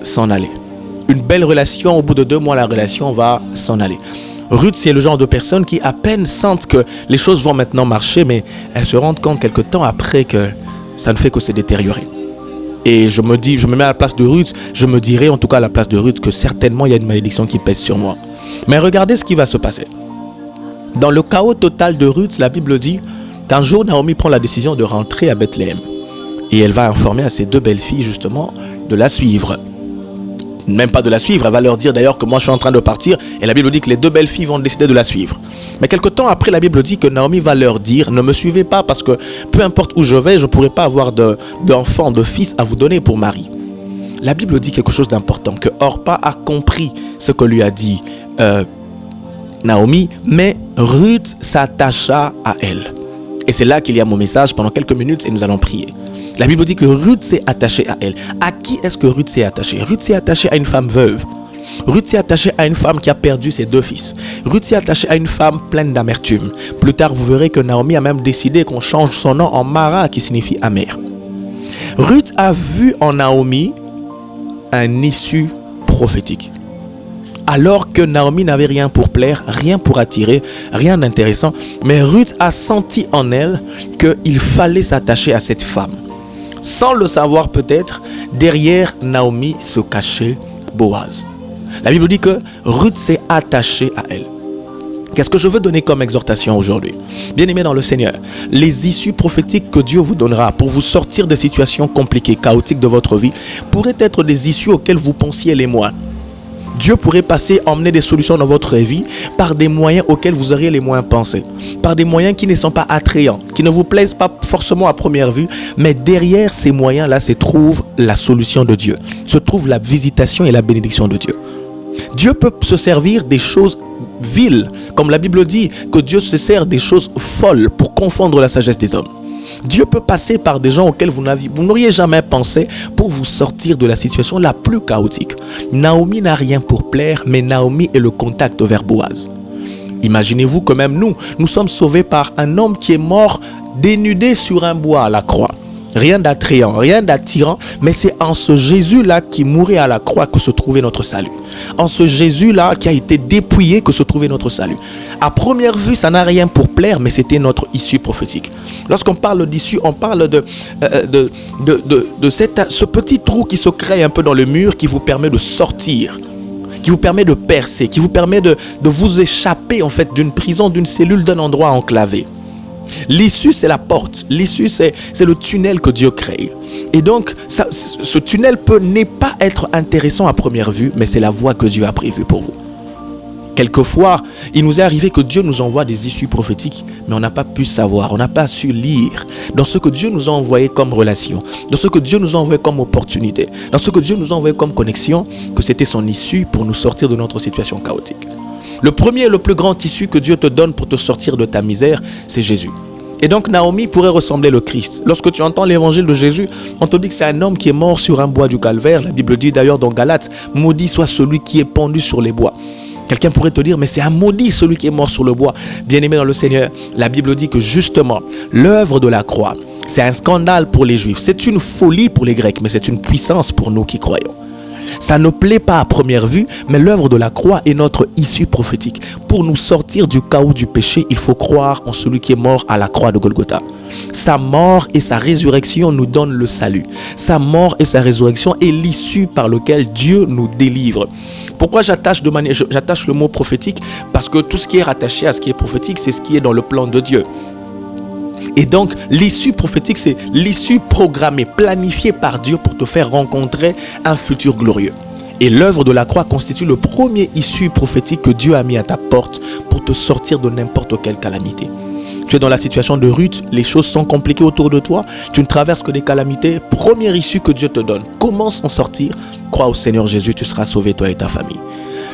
s'en aller. Une belle relation, au bout de 2 mois, la relation va s'en aller. Ruth, c'est le genre de personne qui à peine sentent que les choses vont maintenant marcher, mais elles se rendent compte quelque temps après que ça ne fait que se détériorer. Et je me mets à la place de Ruth, je me dirais en tout cas à la place de Ruth que certainement il y a une malédiction qui pèse sur moi. Mais regardez ce qui va se passer. Dans le chaos total de Ruth, la Bible dit qu'un jour Naomi prend la décision de rentrer à Bethléem. Et elle va informer à ses 2 belles-filles justement de la suivre. Même pas de la suivre, elle va leur dire d'ailleurs que moi je suis en train de partir. Et la Bible dit que les 2 belles-filles vont décider de la suivre. Mais quelque temps après, la Bible dit que Naomi va leur dire: ne me suivez pas parce que peu importe où je vais, je ne pourrai pas avoir d'enfants, de fils à vous donner pour mari. La Bible dit quelque chose d'important, que Orpa a compris ce que lui a dit Naomi, mais Ruth s'attacha à elle. Et c'est là qu'il y a mon message pendant quelques minutes et nous allons prier. La Bible dit que Ruth s'est attachée à elle. À qui est-ce que Ruth s'est attachée? Ruth s'est attachée à une femme veuve. Ruth s'est attachée à une femme qui a perdu ses 2 fils. Ruth s'est attachée à une femme pleine d'amertume. Plus tard, vous verrez que Naomi a même décidé qu'on change son nom en Mara, qui signifie amer. Ruth a vu en Naomi un issue prophétique. Alors que Naomi n'avait rien pour plaire, rien pour attirer, rien d'intéressant, mais Ruth a senti en elle qu'il fallait s'attacher à cette femme. Sans le savoir peut-être, derrière Naomi se cachait Boaz. La Bible dit que Ruth s'est attachée à elle. Qu'est-ce que je veux donner comme exhortation aujourd'hui? Bien-aimés dans le Seigneur, les issues prophétiques que Dieu vous donnera pour vous sortir des situations compliquées, chaotiques de votre vie, pourraient être des issues auxquelles vous pensiez les moins. Dieu pourrait emmener des solutions dans votre vie par des moyens auxquels vous auriez les moins pensé. Par des moyens qui ne sont pas attrayants, qui ne vous plaisent pas forcément à première vue, mais derrière ces moyens-là se trouve la solution de Dieu, se trouve la visitation et la bénédiction de Dieu. Dieu peut se servir des choses viles, comme la Bible dit que Dieu se sert des choses folles pour confondre la sagesse des hommes. Dieu peut passer par des gens auxquels vous n'auriez jamais pensé pour vous sortir de la situation la plus chaotique. Naomi n'a rien pour plaire, mais Naomi est le contact vers Boaz. Imaginez-vous que même nous sommes sauvés par un homme qui est mort dénudé sur un bois à la croix. Rien d'attrayant, rien d'attirant, mais c'est en ce Jésus-là qui mourait à la croix que se trouvait notre salut. En ce Jésus-là qui a été dépouillé que se trouvait notre salut. À première vue, ça n'a rien pour plaire, mais c'était notre issue prophétique. Lorsqu'on parle d'issue, on parle de ce petit trou qui se crée un peu dans le mur qui vous permet de sortir, qui vous permet de percer, qui vous permet de vous échapper en fait d'une prison, d'une cellule, d'un endroit enclavé. L'issue, c'est la porte. L'issue, c'est le tunnel que Dieu crée. Et donc, ce tunnel peut ne pas être intéressant à première vue, mais c'est la voie que Dieu a prévue pour vous. Quelquefois, il nous est arrivé que Dieu nous envoie des issues prophétiques, mais on n'a pas pu savoir, on n'a pas su lire dans ce que Dieu nous a envoyé comme relation, dans ce que Dieu nous a envoyé comme opportunité, dans ce que Dieu nous a envoyé comme connexion, que c'était son issue pour nous sortir de notre situation chaotique. Le premier et le plus grand issue que Dieu te donne pour te sortir de ta misère, c'est Jésus. Et donc Naomi pourrait ressembler le Christ. Lorsque tu entends l'évangile de Jésus, on te dit que c'est un homme qui est mort sur un bois du calvaire. La Bible dit d'ailleurs dans Galates, maudit soit celui qui est pendu sur les bois. Quelqu'un pourrait te dire, mais c'est un maudit celui qui est mort sur le bois. Bien-aimé dans le Seigneur, la Bible dit que justement, l'œuvre de la croix, c'est un scandale pour les Juifs. C'est une folie pour les Grecs, mais c'est une puissance pour nous qui croyons. Ça ne plaît pas à première vue, mais l'œuvre de la croix est notre issue prophétique. Pour nous sortir du chaos du péché, il faut croire en celui qui est mort à la croix de Golgotha. Sa mort et sa résurrection nous donnent le salut. Sa mort et sa résurrection est l'issue par laquelle Dieu nous délivre. Pourquoi j'attache le mot prophétique? Parce que tout ce qui est rattaché à ce qui est prophétique, c'est ce qui est dans le plan de Dieu. Et donc, l'issue prophétique, c'est l'issue programmée, planifiée par Dieu pour te faire rencontrer un futur glorieux. Et l'œuvre de la croix constitue le premier issue prophétique que Dieu a mis à ta porte pour te sortir de n'importe quelle calamité. Tu es dans la situation de Ruth, les choses sont compliquées autour de toi, tu ne traverses que des calamités. Première issue que Dieu te donne, comment s'en sortir? Crois au Seigneur Jésus, tu seras sauvé toi et ta famille.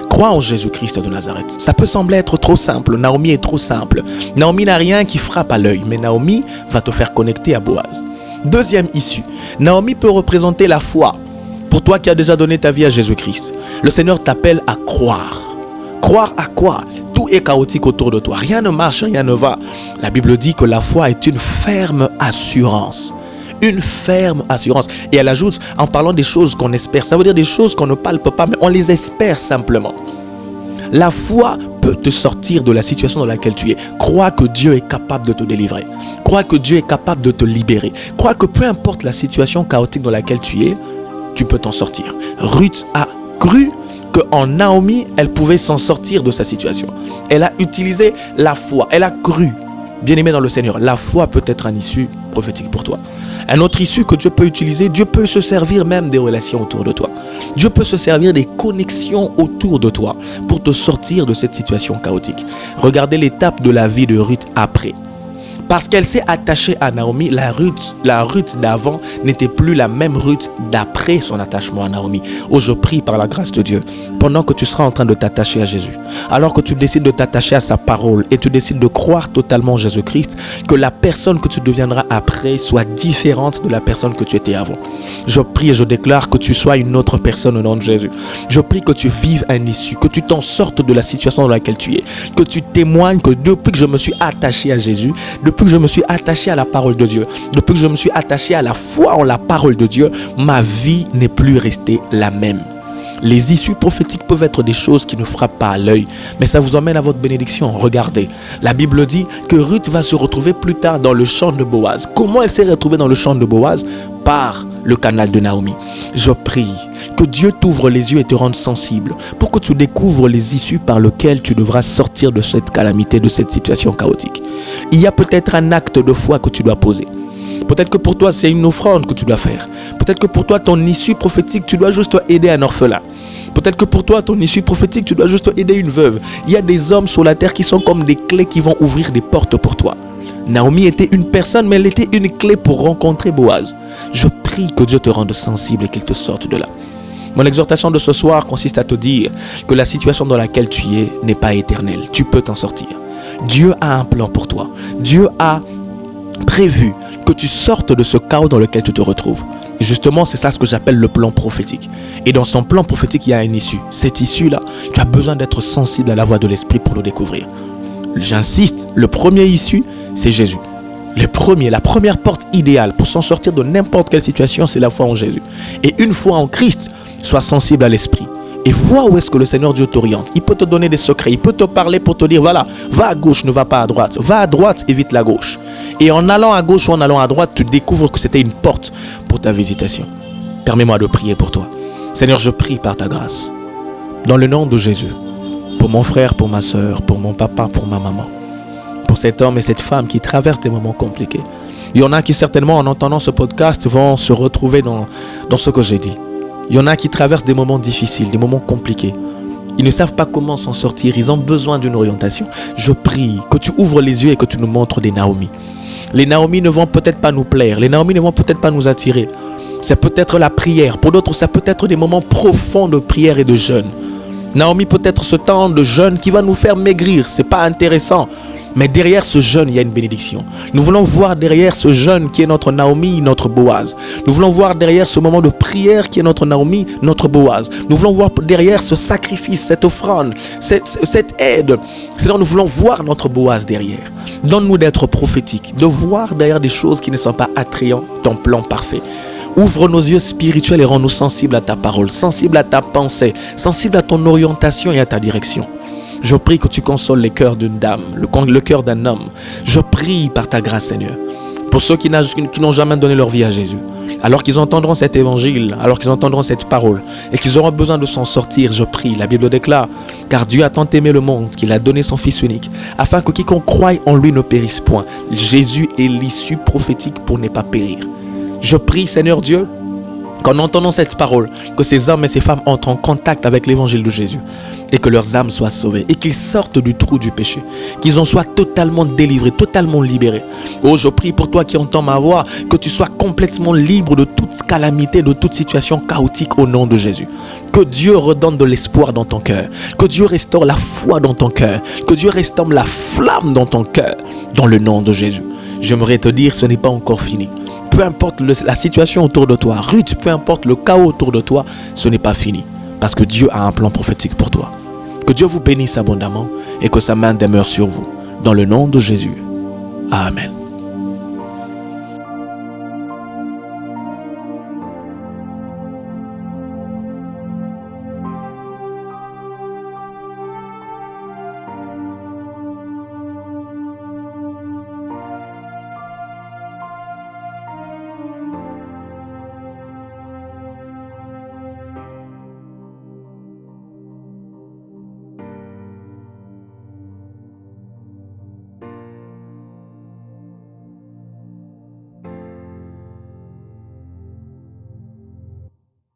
Crois en Jésus-Christ de Nazareth. Ça peut sembler être trop simple. Naomi est trop simple. Naomi n'a rien qui frappe à l'œil, mais Naomi va te faire connecter à Boaz. Deuxième issue, Naomi peut représenter la foi. Pour toi qui as déjà donné ta vie à Jésus-Christ, le Seigneur t'appelle à croire. Croire à quoi? Tout est chaotique autour de toi. Rien ne marche, rien ne va. La Bible dit que la foi est une ferme assurance. une ferme assurance. Et elle ajoute, en parlant des choses qu'on espère, ça veut dire des choses qu'on ne palpe pas, mais on les espère simplement. La foi peut te sortir de la situation dans laquelle tu es. Crois que Dieu est capable de te délivrer. Crois que Dieu est capable de te libérer. Crois que peu importe la situation chaotique dans laquelle tu es, tu peux t'en sortir. Ruth a cru qu'en Naomi, elle pouvait s'en sortir de sa situation. Elle a utilisé la foi. Elle a cru. Bien-aimé dans le Seigneur, la foi peut être une issue prophétique pour toi. Un autre issue que Dieu peut utiliser, Dieu peut se servir même des relations autour de toi. Dieu peut se servir des connexions autour de toi pour te sortir de cette situation chaotique. Regardez l'étape de la vie de Ruth après. Parce qu'elle s'est attachée à Naomi, la Ruth d'avant n'était plus la même Ruth d'après son attachement à Naomi. Oh, je prie par la grâce de Dieu, pendant que tu seras en train de t'attacher à Jésus, alors que tu décides de t'attacher à sa parole et tu décides de croire totalement en Jésus-Christ, que la personne que tu deviendras après soit différente de la personne que tu étais avant. Je prie et je déclare que tu sois une autre personne au nom de Jésus. Je prie que tu vives un issue, que tu t'en sortes de la situation dans laquelle tu es, que tu témoignes que depuis que je me suis attaché à Jésus, depuis que je me suis attaché à la parole de Dieu, depuis que je me suis attaché à la foi en la parole de Dieu, ma vie n'est plus restée la même. Les issues prophétiques peuvent être des choses qui ne frappent pas à l'œil, mais ça vous emmène à votre bénédiction. Regardez, la Bible dit que Ruth va se retrouver plus tard dans le champ de Boaz. Comment elle s'est retrouvée dans le champ de Boaz? Par le canal de Naomi. Je prie que Dieu t'ouvre les yeux et te rende sensible pour que tu découvres les issues par lesquelles tu devras sortir de cette calamité, de cette situation chaotique. Il y a peut-être un acte de foi que tu dois poser. Peut-être que pour toi, c'est une offrande que tu dois faire. Peut-être que pour toi, ton issue prophétique, tu dois juste aider un orphelin. Peut-être que pour toi, ton issue prophétique, tu dois juste aider une veuve. Il y a des hommes sur la terre qui sont comme des clés qui vont ouvrir des portes pour toi. Naomi était une personne, mais elle était une clé pour rencontrer Boaz. Je prie que Dieu te rende sensible et qu'il te sorte de là. Mon exhortation de ce soir consiste à te dire que la situation dans laquelle tu es n'est pas éternelle. Tu peux t'en sortir. Dieu a un plan pour toi. Dieu a prévu que tu sortes de ce chaos dans lequel tu te retrouves. Et justement, c'est ça ce que j'appelle le plan prophétique. Et dans son plan prophétique, il y a une issue. Cette issue-là, tu as besoin d'être sensible à la voix de l'Esprit pour le découvrir. J'insiste, le premier issue, c'est Jésus. La première porte idéale pour s'en sortir de n'importe quelle situation, c'est la foi en Jésus. Et une fois en Christ, sois sensible à l'Esprit. Et vois où est-ce que le Seigneur Dieu t'oriente. Il peut te donner des secrets. Il peut te parler pour te dire, voilà, va à gauche, ne va pas à droite. Va à droite, évite la gauche. Et en allant à gauche ou en allant à droite, tu découvres que c'était une porte pour ta visitation. Permets-moi de prier pour toi. Seigneur, je prie par ta grâce. Dans le nom de Jésus. Pour mon frère, pour ma soeur, pour mon papa, pour ma maman. Pour cet homme et cette femme qui traversent des moments compliqués. Il y en a qui certainement, en entendant ce podcast, vont se retrouver dans ce que j'ai dit. Il y en a qui traversent des moments difficiles, des moments compliqués. Ils ne savent pas comment s'en sortir. Ils ont besoin d'une orientation. Je prie que tu ouvres les yeux et que tu nous montres des Naomi. Les Naomi ne vont peut-être pas nous plaire. Les Naomi ne vont peut-être pas nous attirer. C'est peut-être la prière. Pour d'autres, ça peut être des moments profonds de prière et de jeûne. Naomi peut être ce temps de jeûne qui va nous faire maigrir. C'est pas intéressant. Mais derrière ce jeûne, il y a une bénédiction. Nous voulons voir derrière ce jeûne qui est notre Naomi, notre Boaz. Nous voulons voir derrière ce moment de prière qui est notre Naomi, notre Boaz. Nous voulons voir derrière ce sacrifice, cette offrande, cette aide. C'est-à-dire nous voulons voir notre Boaz derrière. Donne-nous d'être prophétiques, de voir derrière des choses qui ne sont pas attrayantes, ton plan parfait. Ouvre nos yeux spirituels et rends-nous sensibles à ta parole, sensibles à ta pensée, sensibles à ton orientation et à ta direction. Je prie que tu consoles les cœurs d'une dame, le cœur d'un homme. Je prie par ta grâce, Seigneur, pour ceux qui n'ont jamais donné leur vie à Jésus. Alors qu'ils entendront cet évangile, alors qu'ils entendront cette parole et qu'ils auront besoin de s'en sortir, je prie. La Bible déclare, car Dieu a tant aimé le monde qu'il a donné son Fils unique, afin que quiconque croie en lui ne périsse point. Jésus est l'issue prophétique pour ne pas périr. Je prie, Seigneur Dieu, qu'en entendant cette parole, que ces hommes et ces femmes entrent en contact avec l'évangile de Jésus et que leurs âmes soient sauvées et qu'ils sortent du trou du péché, qu'ils en soient totalement délivrés, totalement libérés. Oh, je prie pour toi qui entends ma voix, que tu sois complètement libre de toute calamité, de toute situation chaotique au nom de Jésus. Que Dieu redonne de l'espoir dans ton cœur, que Dieu restaure la foi dans ton cœur, que Dieu restaure la flamme dans ton cœur, dans le nom de Jésus. J'aimerais te dire, ce n'est pas encore fini. Peu importe la situation autour de toi, Ruth, peu importe le chaos autour de toi, ce n'est pas fini. Parce que Dieu a un plan prophétique pour toi. Que Dieu vous bénisse abondamment et que sa main demeure sur vous. Dans le nom de Jésus. Amen.